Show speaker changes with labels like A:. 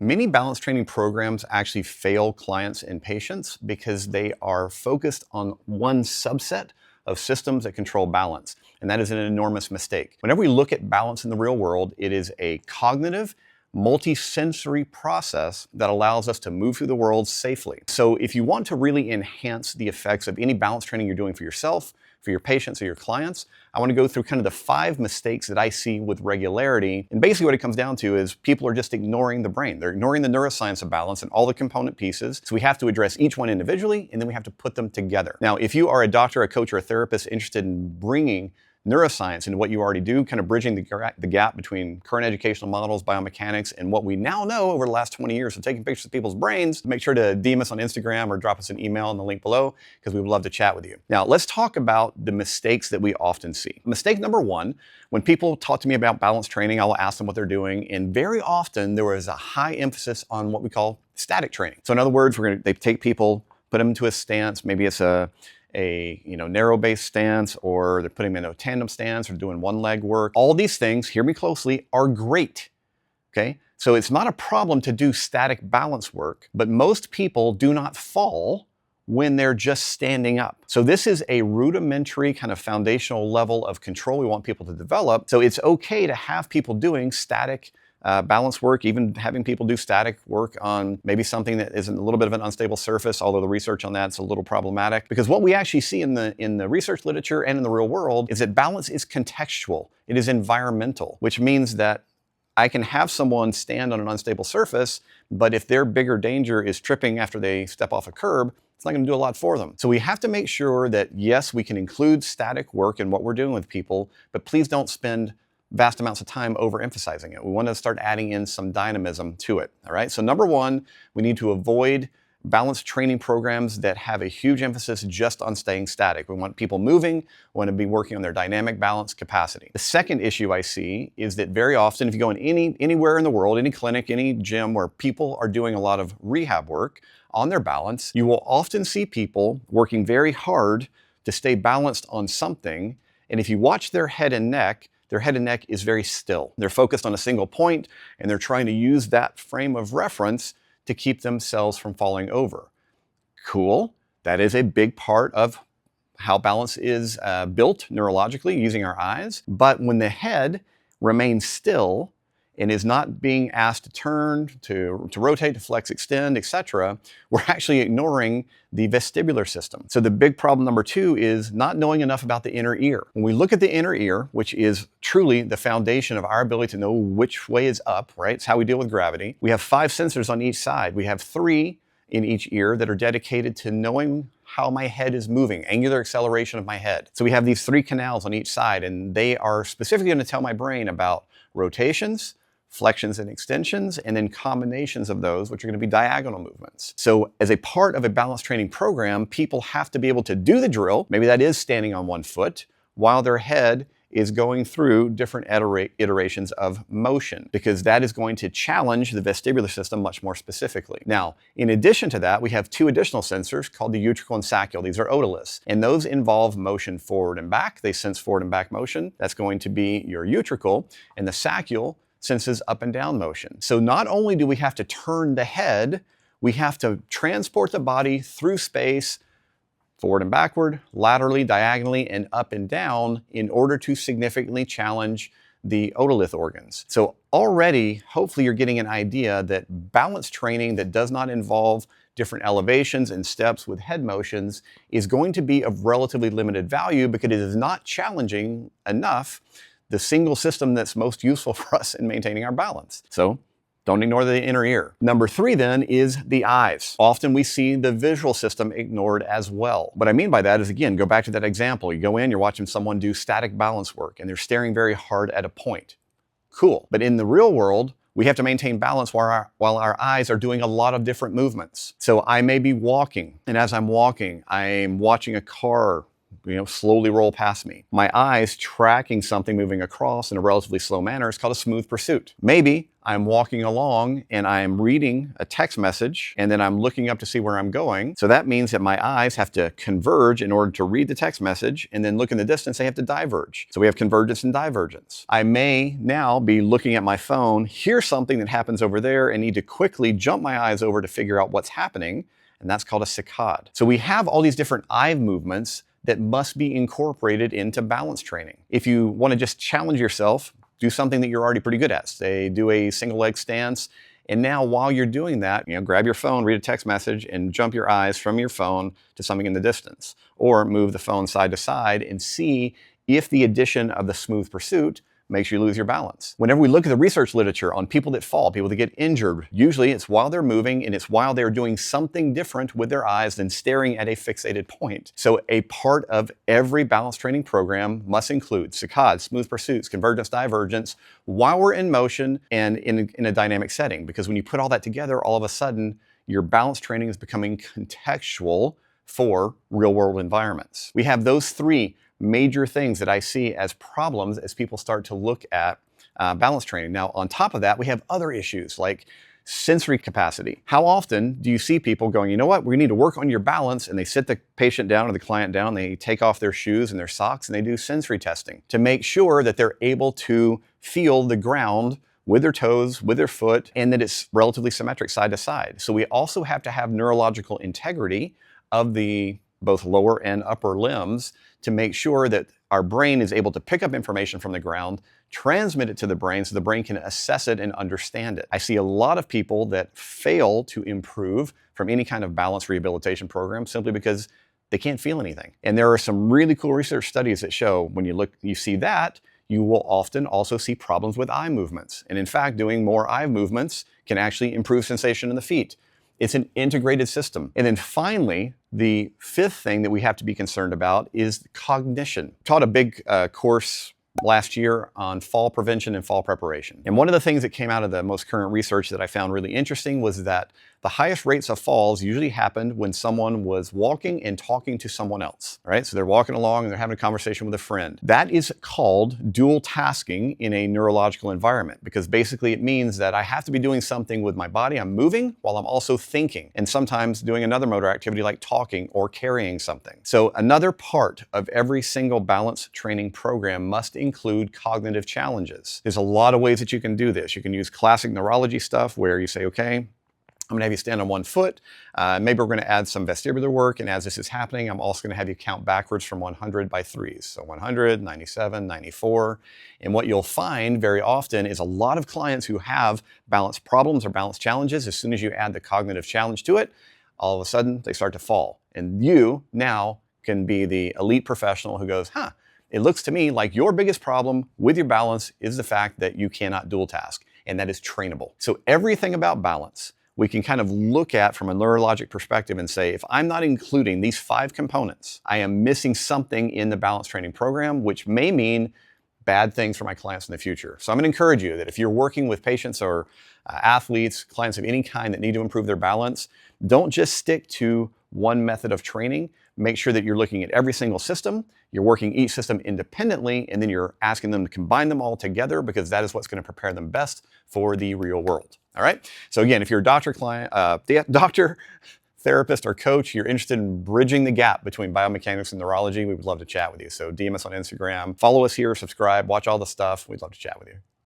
A: Many balance training programs actually fail clients and patients because they are focused on one subset of systems that control balance, and that is an enormous mistake. Whenever we look at balance in the real world, it is a cognitive, multi-sensory process that allows us to move through the world safely. So if you want to really enhance the effects of any balance training you're doing for yourself, for your patients or your clients, I want to go through kind of the 5 mistakes that I see with regularity. And basically what it comes down to is people are just ignoring the brain. They're ignoring the neuroscience of balance and all the component pieces. So we have to address each one individually, and then we have to put them together. Now, if you are a doctor, a coach, or a therapist interested in bringing neuroscience into what you already do, kind of bridging the gap between current educational models, biomechanics, and what we now know over the last 20 years of taking pictures of people's brains, make sure to DM us on Instagram or drop us an email in the link below, because we would love to chat with you. Now, let's talk about the mistakes that we often see. Mistake number 1, when people talk to me about balance training, I'll ask them what they're doing, and very often there is a high emphasis on what we call static training. So in other words, they take people, put them into a stance, maybe it's a narrow-based stance, or they're putting them in a tandem stance or doing one leg work. All these things, hear me closely, are great, okay? So it's not a problem to do static balance work, but most people do not fall when they're just standing up. So this is a rudimentary kind of foundational level of control we want people to develop. So it's okay to have people doing static balance work, even having people do static work on maybe something that is a little bit of an unstable surface, although the research on that's a little problematic. Because what we actually see in the research literature and in the real world is that balance is contextual. It is environmental, which means that I can have someone stand on an unstable surface, but if their bigger danger is tripping after they step off a curb, it's not going to do a lot for them. So we have to make sure that, yes, we can include static work in what we're doing with people, but please don't spend vast amounts of time overemphasizing it. We want to start adding in some dynamism to it, all right? So number 1, we need to avoid balance training programs that have a huge emphasis just on staying static. We want people moving, we want to be working on their dynamic balance capacity. The second issue I see is that very often, if you go in anywhere in the world, any clinic, any gym where people are doing a lot of rehab work on their balance, you will often see people working very hard to stay balanced on something, and if you watch their head and neck is very still. They're focused on a single point, and they're trying to use that frame of reference to keep themselves from falling over. Cool. That is a big part of how balance is built neurologically using our eyes. But when the head remains still and is not being asked to turn, to rotate, to flex, extend, etc., we're actually ignoring the vestibular system. So the big problem number 2 is not knowing enough about the inner ear. When we look at the inner ear, which is truly the foundation of our ability to know which way is up, right? It's how we deal with gravity. We have 5 sensors on each side. We have 3 in each ear that are dedicated to knowing how my head is moving, angular acceleration of my head. So we have these 3 canals on each side, and they are specifically going to tell my brain about rotations, flexions and extensions, and then combinations of those, which are going to be diagonal movements. So as a part of a balance training program, people have to be able to do the drill, maybe that is standing on one foot, while their head is going through different iterations of motion, because that is going to challenge the vestibular system much more specifically. Now, in addition to that, we have 2 additional sensors called the utricle and saccule. These are otoliths, and those involve motion forward and back. They sense forward and back motion. That's going to be your utricle, and the saccule senses up and down motion. So not only do we have to turn the head, we have to transport the body through space, forward and backward, laterally, diagonally, and up and down in order to significantly challenge the otolith organs. So already, hopefully you're getting an idea that balance training that does not involve different elevations and steps with head motions is going to be of relatively limited value because it is not challenging enough the single system that's most useful for us in maintaining our balance. So don't ignore the inner ear. Number 3 then is the eyes. Often we see the visual system ignored as well. What I mean by that is, again, go back to that example. You go in, you're watching someone do static balance work, and they're staring very hard at a point. Cool. But in the real world, we have to maintain balance while our eyes are doing a lot of different movements. So I may be walking, and as I'm walking, I'm watching a car slowly roll past me. My eyes tracking something moving across in a relatively slow manner is called a smooth pursuit. Maybe I'm walking along and I'm reading a text message and then I'm looking up to see where I'm going. So that means that my eyes have to converge in order to read the text message, and then look in the distance, they have to diverge. So we have convergence and divergence. I may now be looking at my phone, hear something that happens over there, and need to quickly jump my eyes over to figure out what's happening, and that's called a saccade. So we have all these different eye movements that must be incorporated into balance training. If you want to just challenge yourself, do something that you're already pretty good at. Say, do a single leg stance. And now while you're doing that, grab your phone, read a text message, and jump your eyes from your phone to something in the distance. Or move the phone side to side and see if the addition of the smooth pursuit makes you lose your balance. Whenever we look at the research literature on people that fall, people that get injured, usually it's while they're moving and it's while they're doing something different with their eyes than staring at a fixated point. So a part of every balance training program must include saccades, smooth pursuits, convergence, divergence, while we're in motion and in a dynamic setting. Because when you put all that together, all of a sudden, your balance training is becoming contextual for real-world environments. We have those three major things that I see as problems as people start to look at balance training. Now, on top of that, we have other issues like sensory capacity. How often do you see people going, you know what, we need to work on your balance, and they sit the patient down or the client down, they take off their shoes and their socks, and they do sensory testing to make sure that they're able to feel the ground with their toes, with their foot, and that it's relatively symmetric side to side. So we also have to have neurological integrity of the both lower and upper limbs to make sure that our brain is able to pick up information from the ground, transmit it to the brain so the brain can assess it and understand it. I see a lot of people that fail to improve from any kind of balance rehabilitation program simply because they can't feel anything. And there are some really cool research studies that show when you see that, you will often also see problems with eye movements. And in fact, doing more eye movements can actually improve sensation in the feet. It's an integrated system. And then finally, the fifth thing that we have to be concerned about is cognition. I taught a big course last year on fall prevention and fall preparation. And one of the things that came out of the most current research that I found really interesting was that the highest rates of falls usually happened when someone was walking and talking to someone else, right? So they're walking along and they're having a conversation with a friend. That is called dual tasking in a neurological environment, because basically it means that I have to be doing something with my body. I'm moving while I'm also thinking, and sometimes doing another motor activity like talking or carrying something. So another part of every single balance training program must include cognitive challenges. There's a lot of ways that you can do this. You can use classic neurology stuff where you say, okay, I'm going to have you stand on one foot. Maybe we're going to add some vestibular work. And as this is happening, I'm also going to have you count backwards from 100 by threes. So 100, 97, 94. And what you'll find very often is a lot of clients who have balance problems or balance challenges, as soon as you add the cognitive challenge to it, all of a sudden they start to fall. And you now can be the elite professional who goes, it looks to me like your biggest problem with your balance is the fact that you cannot dual task, and that is trainable. So everything about balance, we can kind of look at from a neurologic perspective and say, if I'm not including these 5 components, I am missing something in the balance training program, which may mean bad things for my clients in the future. So I'm going to encourage you that if you're working with patients or athletes, clients of any kind that need to improve their balance, don't just stick to one method of training. Make sure that you're looking at every single system, you're working each system independently, and then you're asking them to combine them all together, because that is what's going to prepare them best for the real world. All right? So again, if you're a doctor, therapist, or coach, you're interested in bridging the gap between biomechanics and neurology, we would love to chat with you. So DM us on Instagram, follow us here, subscribe, watch all the stuff. We'd love to chat with you.